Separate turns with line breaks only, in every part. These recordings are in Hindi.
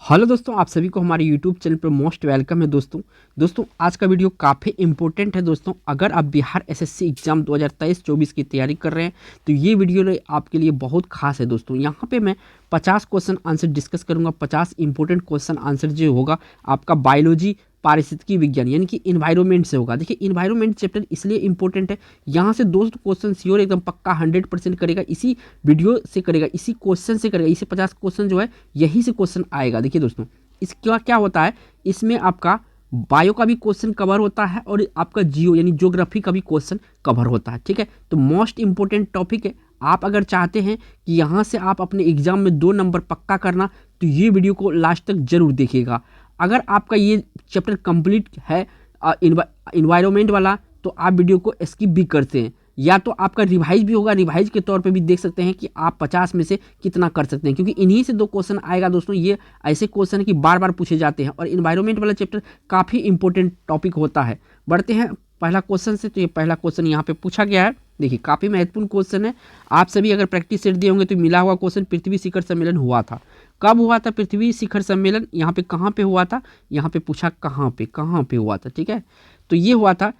हेलो दोस्तों, आप सभी को हमारे यूट्यूब चैनल पर मोस्ट वेलकम है। दोस्तों आज का वीडियो काफ़ी इंपॉर्टेंट है। दोस्तों अगर आप बिहार एसएससी एग्जाम 2023-24 की तैयारी कर रहे हैं तो ये वीडियो आपके लिए बहुत खास है। दोस्तों यहाँ पे मैं 50 क्वेश्चन आंसर डिस्कस करूंगा। 50 इंपॉर्टेंट क्वेश्चन आंसर जो होगा आपका बायोलॉजी पारिस्थितिकी विज्ञान यानी कि इन्वायरमेंट से होगा। देखिए इन्वायरमेंट चैप्टर इसलिए इंपॉर्टेंट है, यहाँ से दोस्त क्वेश्चन श्योर एकदम पक्का 100% करेगा, इसी वीडियो से करेगा, इसी क्वेश्चन से करेगा। इसे 50 क्वेश्चन जो है यहीं से क्वेश्चन आएगा। देखिए दोस्तों इसका क्या होता है, इसमें आपका बायो का भी क्वेश्चन कवर होता है और आपका जियो यानी ज्योग्राफी का भी क्वेश्चन कवर होता है। ठीक है, तो मोस्ट इंपॉर्टेंट टॉपिक है। आप अगर चाहते हैं कि यहाँ से आप अपने एग्जाम में 2 नंबर पक्का करना तो ये वीडियो को लास्ट तक जरूर देखिएगा। अगर आपका ये चैप्टर कंप्लीट है इन्वायरमेंट वाला तो आप वीडियो को स्किप भी करते हैं, या तो आपका रिवाइज भी होगा, रिवाइज के तौर पे भी देख सकते हैं कि आप 50 में से कितना कर सकते हैं, क्योंकि इन्हीं से 2 क्वेश्चन आएगा। दोस्तों ये ऐसे क्वेश्चन है कि बार बार पूछे जाते हैं और इन्वायरमेंट वाला चैप्टर काफ़ी इंपॉर्टेंट टॉपिक होता है। बढ़ते हैं पहला क्वेश्चन से। तो ये पहला क्वेश्चन यहाँ पे पूछा गया है। देखिए काफ़ी महत्वपूर्ण क्वेश्चन है। आप सभी अगर प्रैक्टिस सेट दिए होंगे तो मिला हुआ क्वेश्चन, पृथ्वी शिखर सम्मेलन हुआ था, कब हुआ था पृथ्वी शिखर सम्मेलन, यहाँ पे कहाँ पे हुआ था, यहाँ पे पूछा कहाँ पे हुआ था। ठीक है, तो ये हुआ था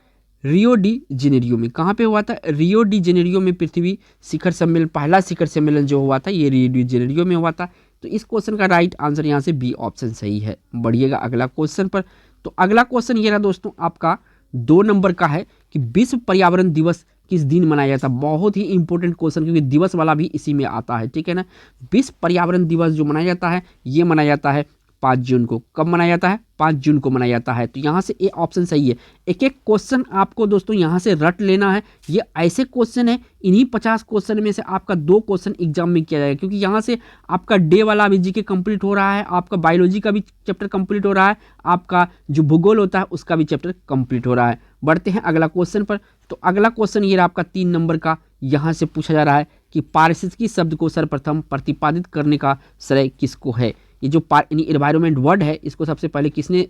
रियो डी जेनेरियो में। कहाँ पे हुआ था? रियो डी जेनेरियो में पृथ्वी शिखर सम्मेलन, पहला शिखर सम्मेलन जो हुआ था ये रियो डी जेनेरियो में हुआ था। तो इस क्वेश्चन का राइट आंसर यहाँ से बी ऑप्शन सही है। बढ़िएगा अगला क्वेश्चन पर। तो अगला क्वेश्चन ये रहा दोस्तों आपका 2 नंबर का है कि विश्व पर्यावरण दिवस किस दिन मनाया जाता है। बहुत ही इंपॉर्टेंट क्वेश्चन, क्योंकि दिवस वाला भी इसी में आता है। ठीक है ना, विश्व पर्यावरण दिवस जो मनाया जाता है ये मनाया जाता है 5 जून को। कब मनाया जाता है? 5 जून को मनाया जाता है। तो यहाँ से ए ऑप्शन सही है। एक एक क्वेश्चन आपको दोस्तों यहाँ से रट लेना है। ये ऐसे क्वेश्चन है, इन्हीं 50 क्वेश्चन में से आपका 2 क्वेश्चन एग्जाम में किया जाएगा, क्योंकि यहाँ से आपका डे वाला भी जीके कंप्लीट हो रहा है, आपका बायोलॉजी का भी चैप्टर कंप्लीट हो रहा है, आपका जो भूगोल होता है उसका भी चैप्टर कंप्लीट हो रहा है। बढ़ते हैं अगला क्वेश्चन पर। तो अगला क्वेश्चन ये रहा आपका 3 नंबर का। यहाँ से पूछा जा रहा है कि पारिस्थितिकी शब्द को सर्वप्रथम प्रतिपादित करने का श्रेय किसको है। ये जो एनवायरमेंट वर्ड है इसको सबसे पहले किसने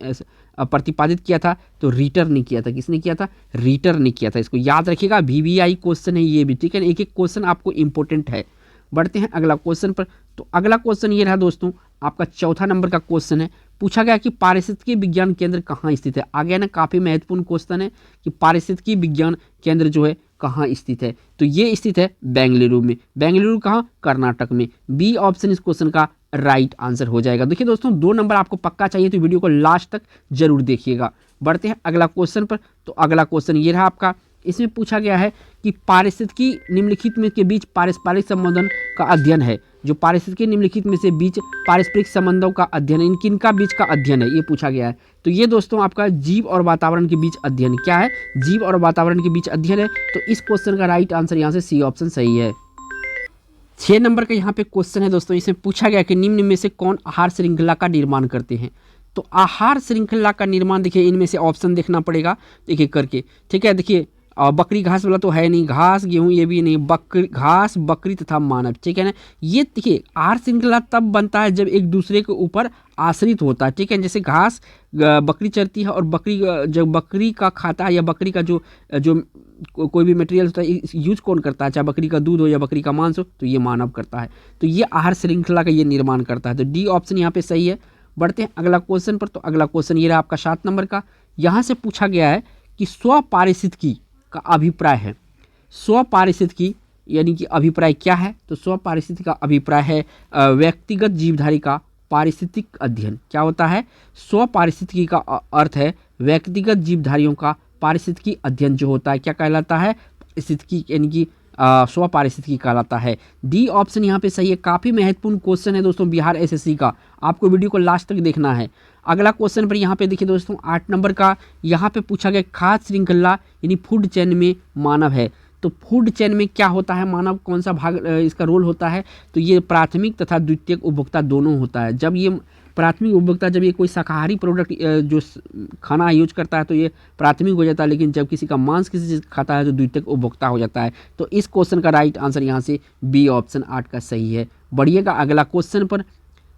प्रतिपादित किया था? तो रीटर ने किया था। किसने किया था? रीटर ने किया था। इसको याद रखिएगा, VVI क्वेश्चन है ये भी। ठीक है, एक एक क्वेश्चन आपको इंपॉर्टेंट है। बढ़ते हैं अगला क्वेश्चन पर। तो अगला क्वेश्चन ये रहा दोस्तों आपका 4था नंबर का क्वेश्चन है। पूछा गया कि पारिस्थितिकी विज्ञान केंद्र कहाँ स्थित है। आ गया ना, काफ़ी महत्वपूर्ण क्वेश्चन है कि पारिस्थितिकी विज्ञान केंद्र जो है कहाँ स्थित है। तो ये स्थित है बेंगलुरु में। बेंगलुरु कहाँ? कर्नाटक में। बी ऑप्शन इस क्वेश्चन का राइट आंसर हो जाएगा। देखिए दोस्तों 2 नंबर आपको पक्का चाहिए तो वीडियो को लास्ट तक जरूर देखिएगा। बढ़ते हैं अगला क्वेश्चन पर। तो अगला क्वेश्चन ये रहा आपका। इसमें पूछा गया है कि पारिस्थितिकी निम्नलिखित में के बीच पारस्परिक संबंधन का अध्ययन है। जो पारिस्थितिकी निम्नलिखित में से बीच पारस्परिक संबंधों का अध्ययन है, किनका बीच का अध्ययन है ये पूछा गया है। तो ये दोस्तों आपका जीव और वातावरण के बीच अध्ययन क्या है? जीव और वातावरण के बीच अध्ययन है। तो इस क्वेश्चन का राइट आंसर यहाँ से सी ऑप्शन सही है। 6 नंबर का यहाँ पे क्वेश्चन है दोस्तों। इसमें पूछा गया कि निम्न में से कौन आहार श्रृंखला का निर्माण करते हैं। तो आहार श्रृंखला का निर्माण देखिए इनमें से ऑप्शन देखना पड़ेगा देखिए करके। ठीक है, देखिए बकरी घास वाला तो है नहीं, घास गेहूं ये भी नहीं, बकरी घास बकरी तथा मानव। ठीक है ना, ये देखिए आहार श्रृंखला तब बनता है जब एक दूसरे के ऊपर आश्रित होता है। ठीक है, जैसे घास बकरी चरती है और बकरी जब बकरी का खाता है या बकरी का जो जो कोई भी मटेरियल होता है यूज कौन करता है, चाहे बकरी का दूध हो या बकरी का मांस हो, तो ये मानव करता है। तो ये आहार श्रृंखला का ये निर्माण करता है। तो डी ऑप्शन यहाँ पे सही है। बढ़ते हैं अगला क्वेश्चन पर। तो अगला क्वेश्चन ये रहा आपका 7 नंबर का। यहाँ से पूछा गया है कि स्वपारिस्थितिकी का अभिप्राय है। स्वपारिस्थितिकी यानी कि अभिप्राय क्या है? तो स्वपारिस्थितिकी का अभिप्राय है व्यक्तिगत जीवधारी का पारिस्थितिक अध्ययन। क्या होता है? स्वपारिस्थितिकी का अर्थ है व्यक्तिगत जीवधारियों का पारिस्थितिकी अध्ययन जो होता है क्या कहलाता है? पारिस्थितिकी यानी कि स्वपारिस्थितिकी कहलाता है। डी ऑप्शन यहाँ पे सही है। काफ़ी महत्वपूर्ण क्वेश्चन है दोस्तों बिहार एसएससी का, आपको वीडियो को लास्ट तक देखना है। अगला क्वेश्चन पर यहाँ पे देखिए दोस्तों 8 नंबर का। यहाँ पे पूछा गया खाद्य श्रृंखला यानी फूड चेन में मानव है। तो फूड चेन में क्या होता है? मानव कौन सा भाग इसका रोल होता है? तो ये प्राथमिक तथा द्वितीयक उपभोक्ता दोनों होता है। जब ये प्राथमिक उपभोक्ता, जब ये कोई शाकाहारी प्रोडक्ट जो खाना यूज करता है तो ये प्राथमिक हो जाता है, लेकिन जब किसी का मांस किसी चीज़ खाता है तो द्वितीयक उपभोक्ता हो जाता है। तो इस क्वेश्चन का राइट आंसर यहाँ से बी ऑप्शन 8 का सही है। बढ़िएगा अगला क्वेश्चन पर।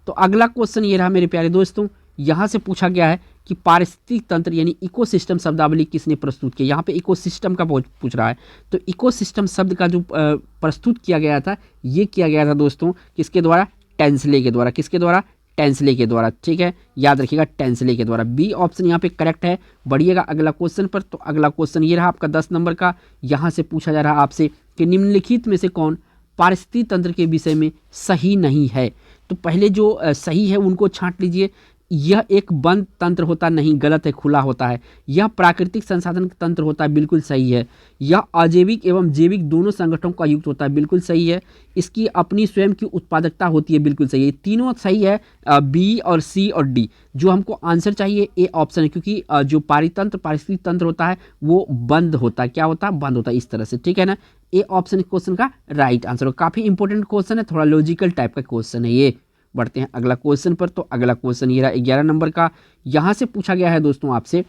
तो अगला क्वेश्चन ये रहा मेरे प्यारे दोस्तों। यहाँ से पूछा गया है कि पारिस्थितिक तंत्र यानी इकोसिस्टम शब्दावली किसने प्रस्तुत किया। यहाँ पे इकोसिस्टम का पूछ रहा है। तो इकोसिस्टम शब्द का जो प्रस्तुत किया गया था ये किया गया था दोस्तों किसके द्वारा? टेंसले के द्वारा। किसके द्वारा? टेंसले के द्वारा, ठीक है, याद रखिएगा टेंसले के द्वारा। बी ऑप्शन यहाँ पे करेक्ट है। बढ़िएगा अगला क्वेश्चन पर। तो अगला क्वेश्चन ये रहा आपका 10 नंबर का। यहाँ से पूछा जा रहा है आपसे कि निम्नलिखित में से कौन पारिस्थितिकी तंत्र के विषय में सही नहीं है। तो पहले जो सही है उनको छांट लीजिए। यह एक बंद तंत्र होता नहीं, गलत है, खुला होता है। यह प्राकृतिक संसाधन तंत्र होता है, बिल्कुल सही है। यह अजैविक एवं जैविक दोनों संगठनों का युक्त होता है, बिल्कुल सही है। इसकी अपनी स्वयं की उत्पादकता होती है, बिल्कुल सही है। तीनों सही है, बी और सी और डी। जो हमको आंसर चाहिए ए ऑप्शन है, क्योंकि जो पारितंत्र पारिस्थितिक तंत्र होता है वो बंद होता है। क्या होता है? बंद होता है, इस तरह से, ठीक है ना। ए ऑप्शन क्वेश्चन का राइट आंसर हो। काफ़ी इंपॉर्टेंट क्वेश्चन है, थोड़ा लॉजिकल टाइप का क्वेश्चन है ये। बढ़ते हैं अगला क्वेश्चन पर। तो अगला क्वेश्चन ये रहा 11 नंबर का। यहाँ से पूछा गया है दोस्तों आपसे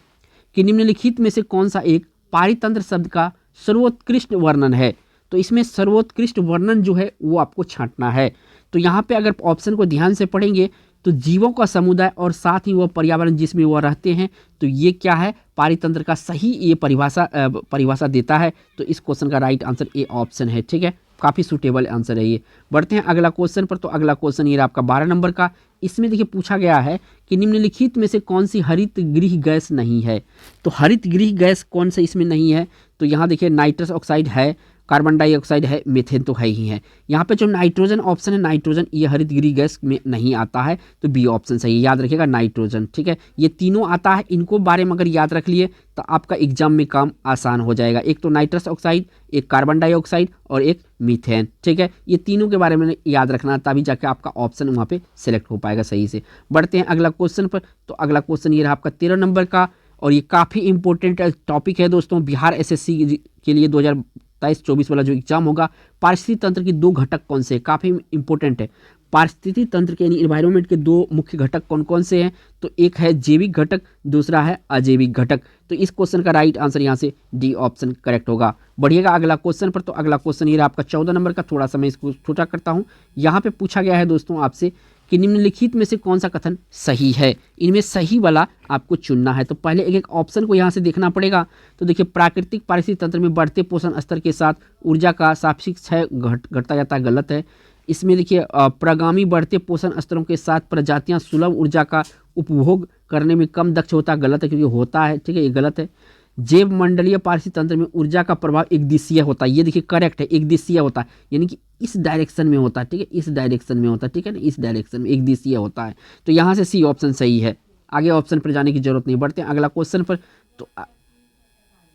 कि निम्नलिखित में से कौन सा एक पारितंत्र शब्द का सर्वोत्कृष्ट वर्णन है। तो इसमें सर्वोत्कृष्ट वर्णन जो है वो आपको छांटना है। तो यहाँ पे अगर ऑप्शन को ध्यान से पढ़ेंगे तो जीवों का समुदाय और साथ ही वह पर्यावरण जिसमें वह रहते हैं, तो ये क्या है? पारितंत्र का सही ये परिभाषा देता है। तो इस क्वेश्चन का राइट आंसर ए ऑप्शन है, ठीक है। काफ़ी सूटेबल आंसर है ये। बढ़ते हैं अगला क्वेश्चन पर। तो अगला क्वेश्चन ये रहा आपका 12 नंबर का। इसमें देखिए पूछा गया है कि निम्नलिखित में से कौन सी हरित गृह गैस नहीं है। तो हरित गृह गैस कौन सा इसमें नहीं है? तो यहाँ देखिए नाइट्रस ऑक्साइड है, कार्बन डाइऑक्साइड है, मीथेन तो है ही है। यहाँ पे जो नाइट्रोजन ऑप्शन है, नाइट्रोजन ये हरित गृह गैस में नहीं आता है, तो बी ऑप्शन सही है। याद रखिएगा नाइट्रोजन, ठीक है। ये तीनों आता है, इनको बारे में अगर याद रख लिए तो आपका एग्जाम में काम आसान हो जाएगा। एक तो नाइट्रस ऑक्साइड, एक कार्बन डाइऑक्साइड और एक मीथेन, ठीक है। ये तीनों के बारे में याद रखना, तभी जाके आपका ऑप्शन वहाँ पे सिलेक्ट हो पाएगा सही से। बढ़ते हैं अगला क्वेश्चन पर। तो अगला क्वेश्चन ये रहा आपका 13 नंबर का, और ये काफ़ी इंपॉर्टेंट टॉपिक है दोस्तों। बिहार एसएससी के लिए 2023-24 वाला जो एग्जाम होगा, पारिस्थितिकी तंत्र की दो घटक कौन से हैं? काफ़ी इंपॉर्टेंट है। पारिस्थितिकी तंत्र के यानी इन्वायरमेंट के दो मुख्य घटक कौन कौन से हैं? तो एक है जैविक घटक, दूसरा है अजैविक घटक। तो इस क्वेश्चन का राइट आंसर यहाँ से डी ऑप्शन करेक्ट होगा। बढ़िएगा अगला क्वेश्चन पर। तो अगला क्वेश्चन ये रहा आपका 14 नंबर का। थोड़ा सा मैं इसको छोटा करता हूँ। यहाँ पे पूछा गया है दोस्तों आपसे कि निम्नलिखित में से कौन सा कथन सही है। इनमें सही वाला आपको चुनना है। तो पहले एक एक ऑप्शन को यहाँ से देखना पड़ेगा। तो देखिए, प्राकृतिक पारिस्थितिक तंत्र में बढ़ते पोषण स्तर के साथ ऊर्जा का सापेक्षिक क्षय घटता जाता है, गलत है। इसमें देखिए, प्रगामी बढ़ते पोषण स्तरों के साथ प्रजातियां सुलभ ऊर्जा का उपभोग करने में कम दक्ष होता है, गलत है, क्योंकि होता है, ठीक है, ये गलत है। जैव मंडलीय पारिस्थितिक तंत्र में ऊर्जा का प्रभाव एक दिशीय होता है, ये देखिए करेक्ट है, एक दिशीय होता है, यानी कि इस डायरेक्शन में होता है, ठीक है, इस डायरेक्शन में होता है, ठीक है ना, इस डायरेक्शन में एक दिशीय होता है। तो यहाँ से सी ऑप्शन सही है। आगे ऑप्शन पर जाने की जरूरत नहीं। बढ़ते हैं अगला क्वेश्चन पर। तो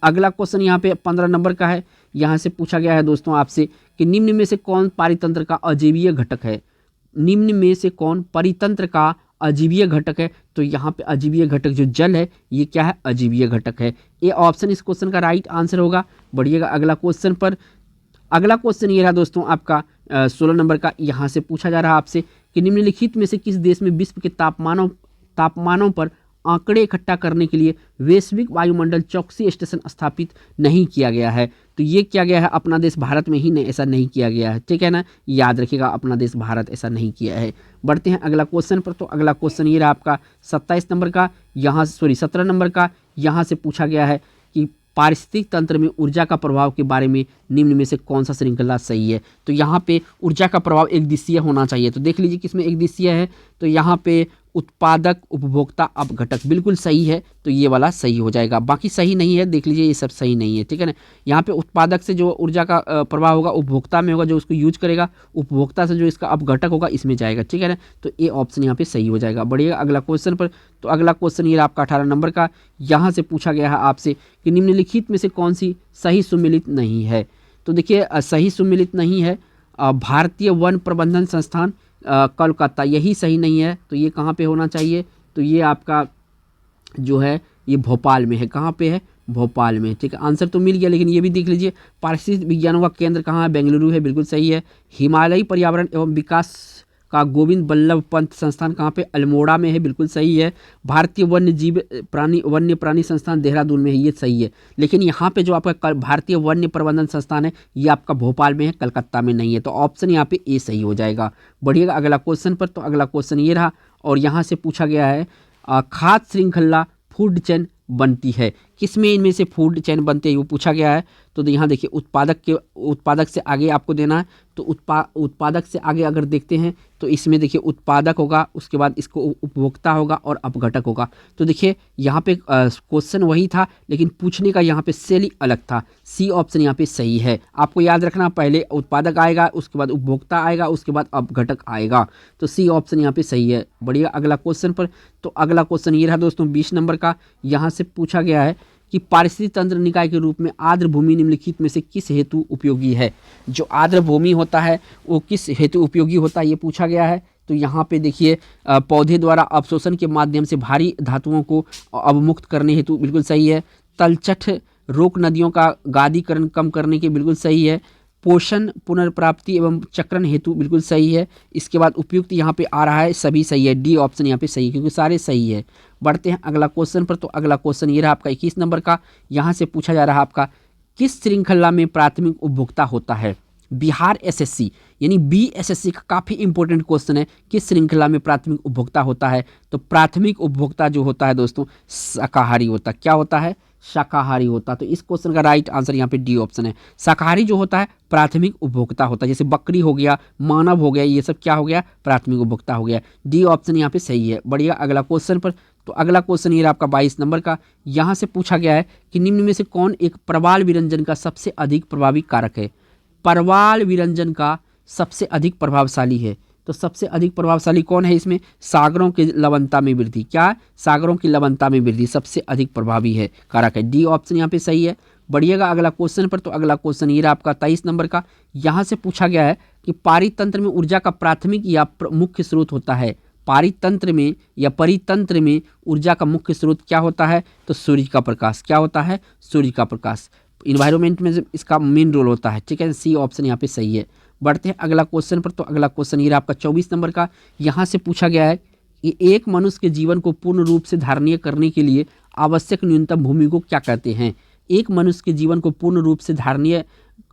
अगला क्वेश्चन यहाँ पे 15 नंबर का है। यहाँ से पूछा गया है दोस्तों आपसे कि निम्न में से कौन पारितंत्र का अजैवीय घटक है। निम्न में से कौन परितंत्र का अजीवीय घटक है। तो यहाँ पे अजीवीय घटक जो जल है, ये क्या है? अजीवीय घटक है। ए ऑप्शन इस क्वेश्चन का राइट आंसर होगा। बढ़िएगा अगला क्वेश्चन पर। अगला क्वेश्चन ये रहा दोस्तों आपका 16 नंबर का। यहाँ से पूछा जा रहा है आपसे कि निम्नलिखित में से किस देश में विश्व के तापमानों पर आंकड़े इकट्ठा करने के लिए वैश्विक वायुमंडल चौकसी स्टेशन स्थापित नहीं किया गया है। तो ये किया गया है अपना देश भारत में ही नहीं, ऐसा नहीं किया गया है, ठीक है ना, याद रखिएगा, अपना देश भारत ऐसा नहीं किया है। बढ़ते हैं अगला क्वेश्चन पर। तो अगला क्वेश्चन ये रहा आपका 27 नंबर का। 17 नंबर का। यहाँ से पूछा गया है कि पारिस्थितिक तंत्र में ऊर्जा का प्रभाव के बारे में निम्न में से कौन सा श्रृंखला सही है। तो यहाँ पे ऊर्जा का प्रभाव एक दिशीय होना चाहिए। तो देख लीजिए किसमें एक दिशीय है। तो यहाँ पे उत्पादक उपभोक्ता अपघटक बिल्कुल सही है, तो ये वाला सही हो जाएगा। बाकी सही नहीं है, देख लीजिए ये सब सही नहीं है, ठीक है ना। यहाँ पे उत्पादक से जो ऊर्जा का प्रभाव होगा उपभोक्ता में होगा, जो उसको यूज करेगा। उपभोक्ता से जो इसका अपघटक होगा इसमें जाएगा, ठीक है ना। तो ये ऑप्शन यहाँ पे सही हो जाएगा। बढ़िएगा अगला क्वेश्चन पर। तो अगला क्वेश्चन ये आपका 18 नंबर का। यहाँ से पूछा गया है आपसे कि निम्नलिखित में से कौन सी सही सुमेलित नहीं है। तो देखिए, सही सुमेलित नहीं है भारतीय वन प्रबंधन संस्थान कोलकाता, यही सही नहीं है। तो ये कहाँ पे होना चाहिए? तो ये आपका जो है ये भोपाल में है। कहाँ पे है? भोपाल में, ठीक है। आंसर तो मिल गया, लेकिन ये भी देख लीजिए पारिस्थितिक विज्ञानों का केंद्र कहाँ है? बेंगलुरु है, बिल्कुल सही है। हिमालयी पर्यावरण एवं विकास का गोविंद बल्लभ पंत संस्थान कहाँ पे? अल्मोड़ा में है, बिल्कुल सही है। भारतीय वन्य प्राणी संस्थान देहरादून में है, ये सही है। लेकिन यहाँ पे जो आपका भारतीय वन्य प्रबंधन संस्थान है, ये आपका भोपाल में है, कलकत्ता में नहीं है। तो ऑप्शन यहाँ पे ए सही हो जाएगा। बढ़िएगा अगला क्वेश्चन पर। तो अगला क्वेश्चन ये रहा, और यहाँ से पूछा गया है खाद्य श्रृंखला फूड चेन बनती है किसमें? इनमें से फूड चेन बनते हैं, वो पूछा गया है। तो यहाँ देखिए उत्पादक से आगे आपको देना है, तो उत्पादक से आगे अगर देखते हैं तो इसमें देखिए उत्पादक होगा, उसके बाद इसको उपभोक्ता होगा और अपघटक होगा। तो देखिए यहाँ पे क्वेश्चन वही था लेकिन पूछने का यहाँ पे शैली अलग था। सी ऑप्शन यहाँ पे सही है। आपको याद रखना, पहले उत्पादक आएगा, उसके बाद उपभोक्ता आएगा, उसके बाद अपघटक आएगा। तो सी ऑप्शन यहाँ पे सही है। बढ़िया, अगला क्वेश्चन पर। तो अगला क्वेश्चन ये रहा दोस्तों 20 नंबर का। यहाँ से पूछा गया है कि पारिस्थितिक तंत्र निकाय के रूप में आर्द्र भूमि निम्नलिखित में से किस हेतु उपयोगी है। जो आर्द्र भूमि होता है वो किस हेतु उपयोगी होता है, ये पूछा गया है। तो यहाँ पे देखिए पौधे द्वारा अवशोषण के माध्यम से भारी धातुओं को अवमुक्त करने हेतु, बिल्कुल सही है। तलछट रोक नदियों का गादीकरण कम करने के, बिल्कुल सही है। पोषण पुनर्प्राप्ति एवं चक्रण हेतु, बिल्कुल सही है। इसके बाद उपयुक्त यहाँ पे आ रहा है, सभी सही है। डी ऑप्शन यहाँ पे सही है क्योंकि सारे सही है। बढ़ते हैं अगला क्वेश्चन पर। तो अगला क्वेश्चन ये रहा आपका 21 नंबर का। यहाँ से पूछा जा रहा है आपका किस श्रृंखला में प्राथमिक उपभोक्ता होता है। बिहार एसएससी यानी बीएसएससी का काफ़ी इंपॉर्टेंट क्वेश्चन है, किस श्रृंखला में प्राथमिक उपभोक्ता होता है। तो प्राथमिक उपभोक्ता जो होता है दोस्तों शाकाहारी होता है। क्या होता है? शाकाहारी होता है। तो इस क्वेश्चन का राइट आंसर यहाँ पे डी ऑप्शन है। शाकाहारी जो होता है प्राथमिक उपभोक्ता होता है। जैसे बकरी हो गया, मानव हो गया, ये सब क्या हो गया? प्राथमिक उपभोक्ता हो गया। डी ऑप्शन यहाँ पे सही है। बढ़िया, अगला क्वेश्चन पर। तो अगला क्वेश्चन ये आपका 22 नंबर का। यहाँ से पूछा गया है कि निम्न में से कौन एक प्रवाल विरंजन का सबसे अधिक प्रभावी कारक है। प्रवाल विरंजन का सबसे अधिक प्रभावशाली है। तो सबसे अधिक प्रभावशाली कौन है इसमें? सागरों की लवणता में वृद्धि। क्या? सागरों की लवणता में वृद्धि सबसे अधिक प्रभावी है, कारक है। डी ऑप्शन यहाँ पे सही है। बढ़िएगा अगला क्वेश्चन पर। तो अगला क्वेश्चन ये रहा आपका 23 नंबर का। यहाँ से पूछा गया है कि पारितंत्र में ऊर्जा का प्राथमिक या मुख्य स्रोत होता है। पारितंत्र में या परितंत्र में ऊर्जा का मुख्य स्रोत क्या होता है? तो सूर्य का प्रकाश। क्या होता है? सूर्य का प्रकाश। इन्वायरमेंट में इसका मेन रोल होता है, ठीक है। सी ऑप्शन यहाँ पे सही है। बढ़ते हैं अगला क्वेश्चन पर। तो अगला क्वेश्चन ये रहा आपका 24 नंबर का। यहाँ से पूछा गया है कि एक मनुष्य के जीवन को पूर्ण रूप से धारणीय करने के लिए आवश्यक न्यूनतम भूमि को क्या कहते हैं। एक मनुष्य के जीवन को पूर्ण रूप से धारणीय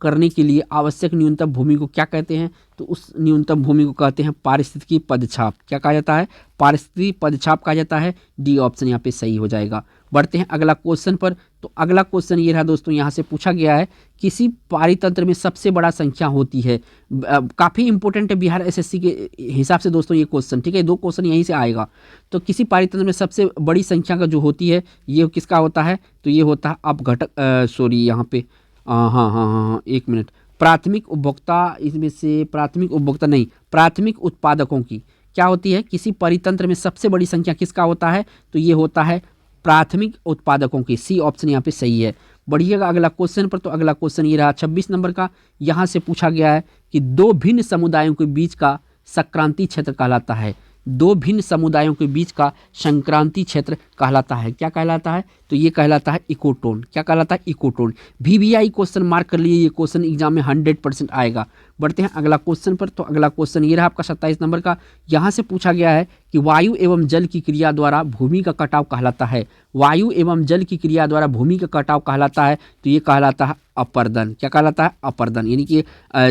करने के लिए आवश्यक न्यूनतम भूमि को क्या कहते हैं। तो उस न्यूनतम भूमि को कहते हैं पारिस्थितिकी पदछाप। क्या कहा जाता है? पारिस्थितिकी पदछाप कहा जाता है। डी ऑप्शन यहाँ पे सही हो जाएगा। बढ़ते हैं अगला क्वेश्चन पर। तो अगला क्वेश्चन ये रहा दोस्तों, यहाँ से पूछा गया है किसी पारितंत्र में सबसे बड़ा संख्या होती है। काफ़ी इंपॉर्टेंट है बिहार एसएससी के हिसाब से दोस्तों ये क्वेश्चन, ठीक है। 2 क्वेश्चन यहीं से आएगा। तो किसी पारितंत्र में सबसे बड़ी संख्या का जो होती है ये किसका होता है? तो ये होता है अपघटक, सॉरी यहाँ पे हाँ, 1 मिनट। प्राथमिक उपभोक्ता, इसमें से प्राथमिक उपभोक्ता नहीं, प्राथमिक उत्पादकों की क्या होती है? किसी परितंत्र में सबसे बड़ी संख्या किसका होता है? तो ये होता है प्राथमिक उत्पादकों की। सी ऑप्शन यहाँ पे सही है। बढ़िएगा अगला क्वेश्चन पर। तो अगला क्वेश्चन ये रहा 26 नंबर का। यहाँ से पूछा गया है कि 2 भिन्न समुदायों के बीच का संक्रांति क्षेत्र कहलाता है। 2 भिन्न समुदायों के बीच का संक्रांति क्षेत्र कहलाता है। क्या कहलाता है? तो ये कहलाता है इकोटोन। क्या कहलाता है? इकोटोन। VVI क्वेश्चन मार्क कर लिए, ये क्वेश्चन एग्जाम में 100% आएगा। बढ़ते हैं अगला क्वेश्चन पर। तो अगला क्वेश्चन ये रहा आपका 27 नंबर का। यहाँ से पूछा गया है कि वायु एवं जल की क्रिया द्वारा भूमि का कटाव कहलाता है। वायु एवं जल की क्रिया द्वारा भूमि का कटाव कहलाता है। तो ये कहलाता है अपर्दन। क्या कहलाता है? अपर्दन। यानी कि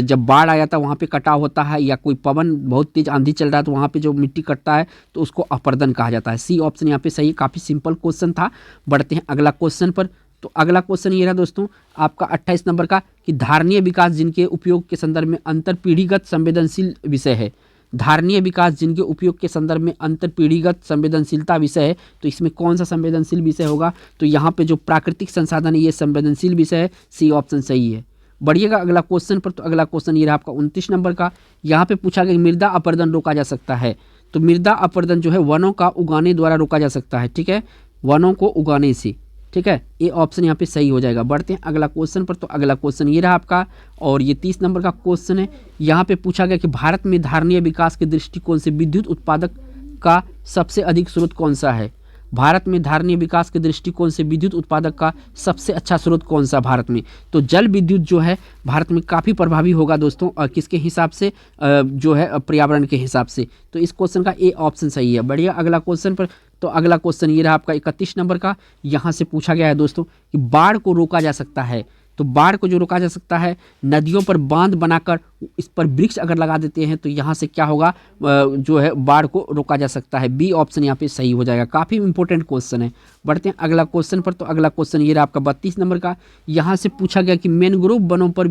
जब बाढ़ आ जाता है वहाँ पे कटाव होता है, या कोई पवन बहुत तेज आंधी चल रहा है तो वहाँ पे जो मिट्टी कटता है तो उसको अपर्दन कहा जाता है। सी ऑप्शन यहाँ पे सही। काफ़ी सिंपल क्वेश्चन था। बढ़ते हैं अगला क्वेश्चन पर। तो अगला क्वेश्चन ये रहा दोस्तों आपका 28 नंबर का कि धारणीय विकास जिनके उपयोग के संदर्भ में अंतरपीढ़ीगत संवेदनशील विषय है। धारणीय विकास जिनके उपयोग के संदर्भ में अंतरपीढ़ीगत संवेदनशीलता विषय है। तो इसमें कौन सा संवेदनशील विषय होगा? तो यहाँ पे जो प्राकृतिक संसाधन है ये संवेदनशील विषय है। सी ऑप्शन सही है। बढ़िएगा अगला क्वेश्चन पर। तो अगला क्वेश्चन ये रहा आपका 29 नंबर का। यहाँ पे पूछा गया मृदा अपरदन रोका जा सकता है। तो मृदा अपरदन जो है वनों का उगाने द्वारा रोका जा सकता है, ठीक है, वनों को उगाने से, ठीक है। ये ऑप्शन यहाँ पे सही हो जाएगा। बढ़ते हैं अगला क्वेश्चन पर। तो अगला क्वेश्चन ये रहा आपका और ये 30 नंबर का क्वेश्चन है। यहाँ पे पूछा गया कि भारत में धारणीय विकास के दृष्टिकोण से विद्युत उत्पादक का सबसे अधिक स्रोत कौन सा है। भारत में धारणीय विकास के दृष्टिकोण से विद्युत उत्पादक का सबसे अच्छा स्रोत कौन सा भारत में। तो जल विद्युत जो है भारत में काफ़ी प्रभावी होगा दोस्तों, और किसके हिसाब से? जो है पर्यावरण के हिसाब से। तो इस क्वेश्चन का ए ऑप्शन सही है। बढ़िया अगला क्वेश्चन पर। तो अगला क्वेश्चन ये रहा आपका 31 नंबर का। यहाँ से पूछा गया है दोस्तों कि बाढ़ को रोका जा सकता है। तो बाढ़ को जो रोका जा सकता है, नदियों पर बांध बनाकर इस पर वृक्ष अगर लगा देते हैं तो यहाँ से क्या होगा, जो है बाढ़ को रोका जा सकता है। बी ऑप्शन यहाँ पे सही हो जाएगा। काफ़ी इंपॉर्टेंट क्वेश्चन है। बढ़ते हैं अगला क्वेश्चन पर। तो अगला क्वेश्चन ये रहा आपका 32 नंबर का। यहाँ से पूछा गया कि मैंग्रोव वनों पर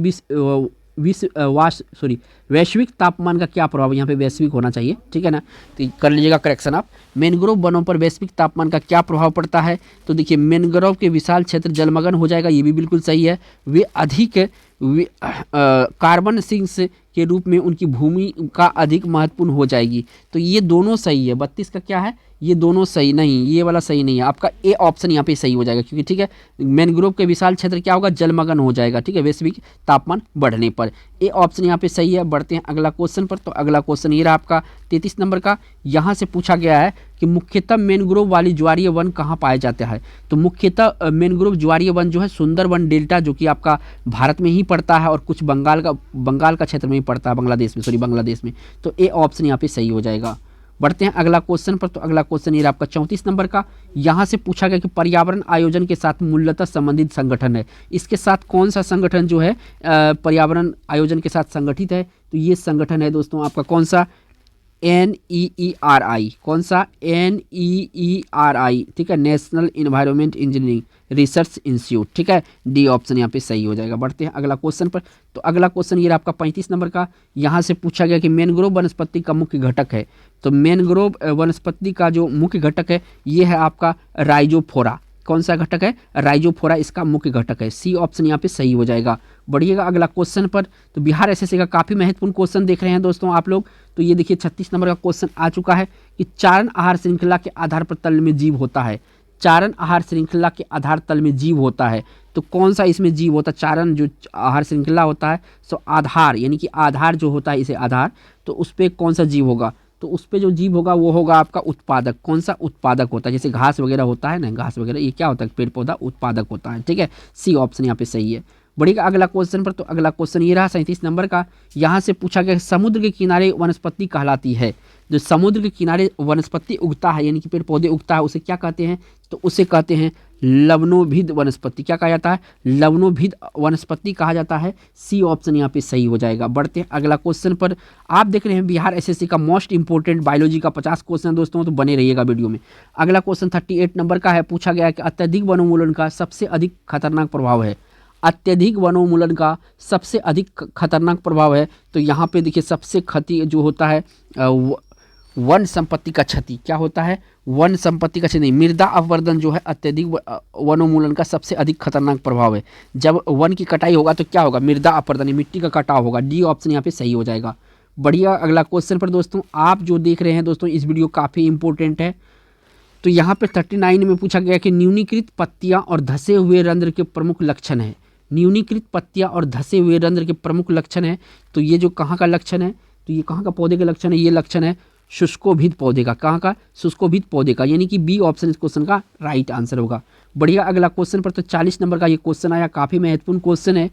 वैश्विक तापमान का क्या प्रभाव है। यहाँ पे वैश्विक होना चाहिए, ठीक है ना, तो कर लीजिएगा करेक्शन आप। मैंग्रोव वनों पर वैश्विक तापमान का क्या प्रभाव पड़ता है। तो देखिए मैंग्रोव के विशाल क्षेत्र जलमग्न हो जाएगा, ये भी बिल्कुल सही है। वे अधिक कार्बन सिंक्स के रूप में उनकी भूमिका अधिक महत्वपूर्ण हो जाएगी। तो ये दोनों सही है। 32 का क्या है, ये दोनों सही नहीं, ये वाला सही नहीं है। आपका ए ऑप्शन यहाँ पे सही हो जाएगा, क्योंकि ठीक है मैंग्रोव के विशाल क्षेत्र क्या होगा, जलमग्न हो जाएगा, ठीक है, वैश्विक तापमान बढ़ने पर। ए ऑप्शन यहाँ पे सही है। बढ़ते हैं अगला क्वेश्चन पर। तो अगला क्वेश्चन ये रहा आपका 33 नंबर का। यहाँ से पूछा गया है कि मुख्यतः मैंग्रोव वाली ज्वारीय वन कहाँ पाया जाता है। तो मुख्यतः मैंग्रोव ज्वारीय वन जो है सुंदरवन डेल्टा, जो कि आपका भारत में ही पड़ता है और कुछ बंगाल का क्षेत्र में ही पड़ता है, बांग्लादेश में। तो ए ऑप्शन यहाँ पे सही हो जाएगा। बढ़ते हैं अगला क्वेश्चन पर। तो अगला क्वेश्चन ये आपका 34 नंबर का। यहाँ से पूछा गया कि पर्यावरण आयोजन के साथ मूलतः संबंधित संगठन है। इसके साथ कौन सा संगठन जो है पर्यावरण आयोजन के साथ संगठित है। तो ये संगठन है दोस्तों आपका कौन सा, NEERI। कौन सा, NEERI, ठीक है, national environment engineering research institute, ठीक है। डी ऑप्शन यहाँ पे सही हो जाएगा। बढ़ते हैं अगला क्वेश्चन पर। तो अगला क्वेश्चन ये आपका 35 नंबर का। यहाँ से पूछा गया कि मैंग्रोव वनस्पति का मुख्य घटक है। तो मैंग्रोव वनस्पति का जो मुख्य घटक है ये है आपका राइजोफोरा। कौन सा घटक है, राइजोफोरा इसका मुख्य घटक है। सी ऑप्शन यहाँ पे सही हो जाएगा। बढ़िएगा अगला क्वेश्चन पर। तो बिहार एसएससी का काफ़ी महत्वपूर्ण क्वेश्चन देख रहे हैं दोस्तों आप लोग। तो ये देखिए 36 नंबर का क्वेश्चन आ चुका है कि चारण आहार श्रृंखला के आधार पर तल में जीव होता है। चारण आहार श्रृंखला के आधार तल में जीव होता है। तो कौन सा इसमें जीव होता है, चारण जो आहार श्रृंखला होता है सो आधार, यानी कि आधार जो होता है इसे आधार, तो उस पर कौन सा जीव होगा। तो उस पर जो जीव होगा वो होगा आपका उत्पादक। कौन सा, उत्पादक होता है। जैसे घास वगैरह होता है ना, घास वगैरह ये क्या होता है, पेड़ पौधा उत्पादक होता है, ठीक है। सी ऑप्शन यहाँ पे सही है। बढ़िएगा अगला क्वेश्चन पर। तो अगला क्वेश्चन ये रहा 37 नंबर का। यहाँ से पूछा गया समुद्र के किनारे वनस्पति कहलाती है। जो समुद्र के किनारे वनस्पति उगता है, यानी कि पेड़ पौधे उगता है, उसे क्या कहते हैं। तो उसे कहते हैं लवणोभिद वनस्पति। क्या कहा जाता है, लवणोभिद वनस्पति कहा जाता है। सी ऑप्शन यहाँ पे सही हो जाएगा। बढ़ते हैं अगला क्वेश्चन पर। आप देख रहे हैं बिहार एसएससी का मोस्ट इंपोर्टेंट बायोलॉजी का 50 क्वेश्चन दोस्तों, तो बने रहिएगा वीडियो में। अगला क्वेश्चन 38 नंबर का है। पूछा गया कि अत्यधिक वनोन्मूलन का सबसे अधिक खतरनाक प्रभाव है। अत्यधिक वनोन्मूलन का सबसे अधिक खतरनाक प्रभाव है। तो यहाँ पे देखिए सबसे क्षति जो होता है वन संपत्ति का क्षति। क्या होता है, वन संपत्ति का क्षति नहीं, मृदा अपवर्तन जो है अत्यधिक वनोन्मूलन का सबसे अधिक खतरनाक प्रभाव है। जब वन की कटाई होगा तो क्या होगा, मृदा अपवर्तन, मिट्टी का कटाव होगा। डी ऑप्शन यहाँ पे सही हो जाएगा। बढ़िया अगला क्वेश्चन पर दोस्तों। आप जो देख रहे हैं दोस्तों इस वीडियो काफ़ी इंपॉर्टेंट है। तो यहाँ पे 39 में पूछा गया कि न्यूनीकृत पत्तियाँ और धसे हुए रंध्र के प्रमुख लक्षण है। न्यूनीकृत पत्तियाँ और धसे हुए रंध्र के प्रमुख लक्षण है। तो ये जो कहाँ का लक्षण है, तो ये कहाँ का पौधे का लक्षण है, ये लक्षण है शुष्कोभिद पौधे का। कहाँ का, शुष्कोभिद पौधे का, यानी कि बी ऑप्शन इस क्वेश्चन का राइट आंसर होगा। बढ़िया अगला क्वेश्चन पर। तो 40 नंबर का ये क्वेश्चन आया, काफ़ी महत्वपूर्ण क्वेश्चन है।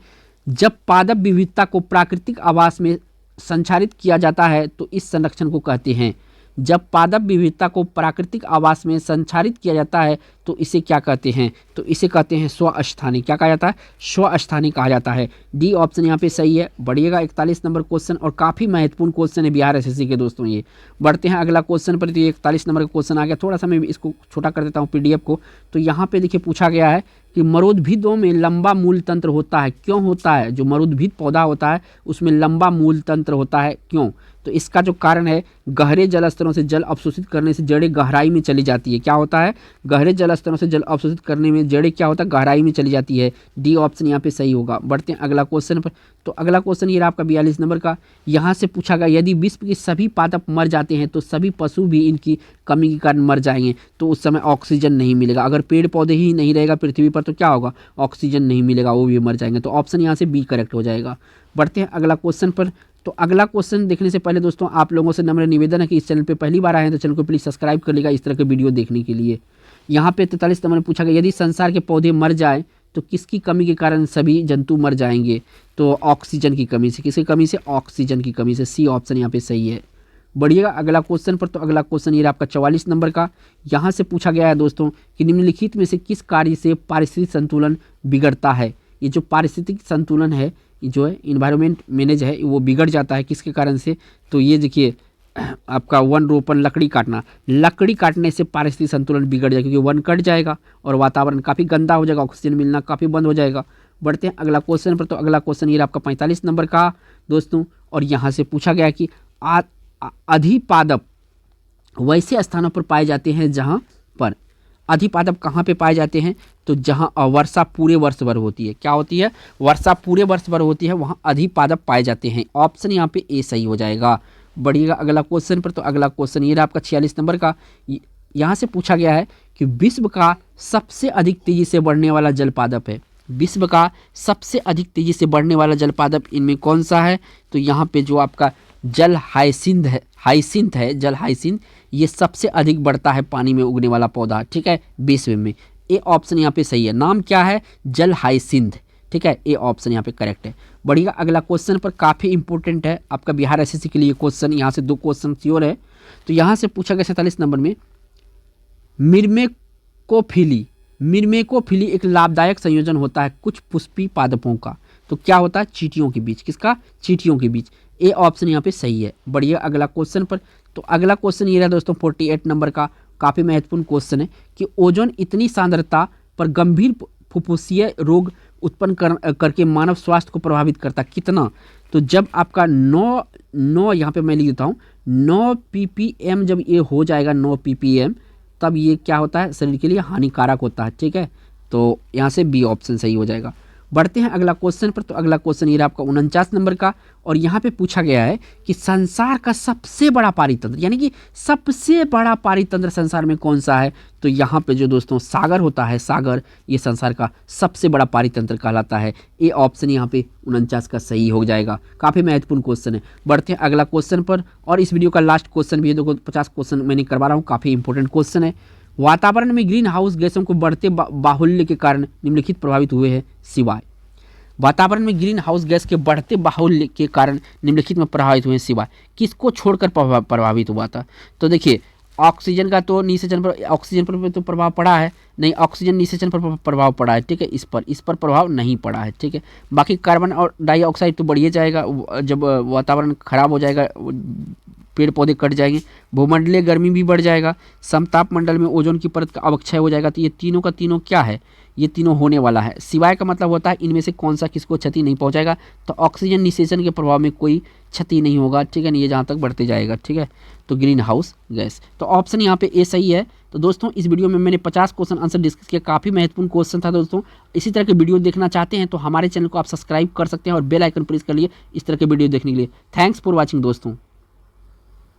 जब पादप विविधता को प्राकृतिक आवास में संचारित किया जाता है तो इस संरक्षण को कहते हैं। जब पादप विविधता को प्राकृतिक आवास में संचारित किया जाता है तो इसे क्या कहते हैं, तो इसे कहते हैं स्वस्थानी। क्या कहा जाता है, स्वस्थानी कहा जाता है। डी ऑप्शन यहाँ पे सही है। बढ़िएगा 41 नंबर क्वेश्चन, और काफ़ी महत्वपूर्ण क्वेश्चन है बिहार एसएससी के दोस्तों ये। बढ़ते हैं अगला क्वेश्चन पर। तो ये 41 नंबर का क्वेश्चन आ गया। थोड़ा सा मैं इसको छोटा कर देता हूँ PDF को। तो यहाँ पे देखिए पूछा गया है कि मरुद्भिदों में लंबा मूल तंत्र होता है। क्यों होता है, जो मरुद्भिद पौधा होता है उसमें लंबा मूल तंत्र होता है, क्यों। तो इसका जो कारण है, गहरे जल स्तरों से जल अवशोषित करने से जड़ें गहराई में चली जाती है। क्या होता है, गहरे जल स्तरों से जल अवशोषित करने में जड़ें क्या होता है, गहराई में चली जाती है। डी ऑप्शन यहाँ पे सही होगा। बढ़ते हैं अगला क्वेश्चन पर। तो अगला क्वेश्चन ये रहा आपका 42 नंबर का। यहाँ से पूछा गया यदि विश्व के सभी पादप मर जाते हैं तो सभी पशु भी इनकी कमी के कारण मर जाएंगे। तो उस समय ऑक्सीजन नहीं मिलेगा। अगर पेड़ पौधे ही नहीं रहेगा पृथ्वी पर तो क्या होगा, ऑक्सीजन नहीं मिलेगा, वो भी मर जाएंगे। तो ऑप्शन यहाँ से बी करेक्ट हो जाएगा। बढ़ते हैं अगला क्वेश्चन पर। तो अगला क्वेश्चन देखने से पहले दोस्तों आप लोगों से नम्र निवेदन है कि इस चैनल पे पहली बार आए हैं तो चैनल को प्लीज़ सब्सक्राइब कर लीजिएगा इस तरह के वीडियो देखने के लिए। यहाँ पे 43 नंबर में पूछा गया यदि संसार के पौधे मर जाए तो किसकी कमी के कारण सभी जंतु मर जाएंगे। तो ऑक्सीजन की कमी से। किसकी कमी से, ऑक्सीजन की कमी से। सी ऑप्शन यहाँ पे सही है। बढ़िएगा अगला क्वेश्चन पर। तो अगला क्वेश्चन ये आपका 44 नंबर का। यहाँ से पूछा गया है दोस्तों कि निम्नलिखित में से किस कार्य से पारिस्थितिक संतुलन बिगड़ता है। ये जो पारिस्थितिक संतुलन है, ये जो है इन्वायरमेंट मैनेज है, वो बिगड़ जाता है। किसके कारण से? तो ये देखिए आपका वन रोपण, लकड़ी काटने से पारिस्थितिक संतुलन बिगड़ जाएगा, क्योंकि वन कट जाएगा और वातावरण काफ़ी गंदा हो जाएगा, ऑक्सीजन मिलना काफ़ी बंद हो जाएगा। बढ़ते हैं अगला क्वेश्चन पर। तो अगला क्वेश्चन ये आपका 45 नंबर का दोस्तों, और यहाँ से पूछा गया कि अधिपादप वैसे स्थानों पर पाए जाते हैं जहाँ पर, अधिपादप कहाँ पे पाए जाते हैं? तो जहाँ वर्षा पूरे वर्ष भर होती है। क्या होती है? वर्षा पूरे वर्ष भर होती है, वहाँ अधिपादप पाए जाते हैं। ऑप्शन यहाँ पे ए सही हो जाएगा। बढ़िएगा अगला क्वेश्चन पर। तो अगला क्वेश्चन ये आपका 46 नंबर का, यहाँ से पूछा गया है कि विश्व का सबसे अधिक तेजी से बढ़ने वाला जल पादप है। विश्व का सबसे अधिक तेजी से बढ़ने वाला जल पादप इनमें कौन सा है? तो यहाँ पे जो आपका जल हाइसिंथ है, जल हाइसिंथ, ये सबसे अधिक बढ़ता है पानी में उगने वाला पौधा, ठीक है, विश्व में। ए ऑप्शन यहाँ पे सही है। नाम क्या है? जल हाइसिंथ, ठीक है, ए ऑप्शन यहाँ पे करेक्ट है। बढ़िया अगला क्वेश्चन पर, काफ़ी इंपॉर्टेंट है आपका बिहार एसएससी के लिए क्वेश्चन, यहाँ से 2 क्वेश्चन श्योर है। तो यहाँ से पूछा गया 47 नंबर में, मिर्मेकोफिली एक लाभदायक संयोजन होता है कुछ पुष्पी पादपों का। तो क्या होता है? चींटियों के बीच। किसका? चींटियों के बीच। ए ऑप्शन यहाँ पे सही है। बढ़िया अगला क्वेश्चन पर। तो अगला क्वेश्चन ये रहा दोस्तों 48 नंबर का, काफ़ी महत्वपूर्ण क्वेश्चन है कि ओजोन इतनी सांद्रता पर गंभीर फुफ्फुसीय रोग उत्पन्न करके मानव स्वास्थ्य को प्रभावित करता कितना? तो जब आपका 9 यहाँ पे मैं लिख देता हूँ, 9 ppm जब ये हो जाएगा, 9 ppm, तब ये क्या होता है? शरीर के लिए हानिकारक होता है, ठीक है। तो यहाँ से बी ऑप्शन सही हो जाएगा। बढ़ते हैं अगला क्वेश्चन पर। तो अगला क्वेश्चन ये आपका 49 नंबर का, और यहाँ पे पूछा गया है कि संसार का सबसे बड़ा पारितंत्र, यानी कि सबसे बड़ा पारितंत्र संसार में कौन सा है? तो यहाँ पे जो दोस्तों सागर होता है, सागर, ये संसार का सबसे बड़ा पारितंत्र कहलाता है। ए ऑप्शन यहाँ पे 49 का सही हो जाएगा। काफ़ी महत्वपूर्ण क्वेश्चन है। बढ़ते हैं अगला क्वेश्चन पर, और इस वीडियो का लास्ट क्वेश्चन भी है। देखो 50 क्वेश्चन मैंने करवा रहा हूँ, काफ़ी इंपॉर्टेंट क्वेश्चन है। वातावरण में ग्रीन हाउस गैसों को बढ़ते बाहुल्य के कारण निम्नलिखित प्रभावित हुए हैं सिवाय। वातावरण में ग्रीन हाउस गैस के बढ़ते बाहुल्य के कारण निम्नलिखित में प्रभावित हुए सिवाय किसको छोड़कर प्रभावित हुआ था? तो देखिए ऑक्सीजन का तो निषेचन पर, ऑक्सीजन पर तो प्रभाव पड़ा है नहीं, ऑक्सीजन निषेचन पर प्रभाव पड़ा है, ठीक है, इस पर प्रभाव नहीं पड़ा है, ठीक है। बाकी कार्बन और डाइऑक्साइड तो बढ़िए जाएगा, जब वातावरण खराब हो जाएगा, पेड़ पौधे कट जाएंगे, भूमंडलीय गर्मी भी बढ़ जाएगा, समताप मंडल में ओजोन की परत का अवक्षय हो जाएगा। तो ये तीनों का तीनों क्या है? ये तीनों होने वाला है। सिवाय का मतलब होता है इनमें से कौन सा किसको क्षति नहीं पहुंचाएगा। तो ऑक्सीजन निषेचन के प्रभाव में कोई क्षति नहीं होगा, ठीक है, ये जहाँ तक बढ़ते जाएगा, ठीक है। तो ग्रीन हाउस गैस, तो ऑप्शन यहाँ पे ए सही है। तो दोस्तों इस वीडियो में मैंने 50 क्वेश्चन आंसर डिस्कस किया, काफ़ी महत्वपूर्ण क्वेश्चन था दोस्तों। इसी तरह के वीडियो देखना चाहते हैं तो हमारे चैनल को आप सब्सक्राइब कर सकते हैं और बेल आइकन प्रेस कर लिए इस तरह के वीडियो देखने के लिए। थैंक्स फॉर वॉचिंग दोस्तों।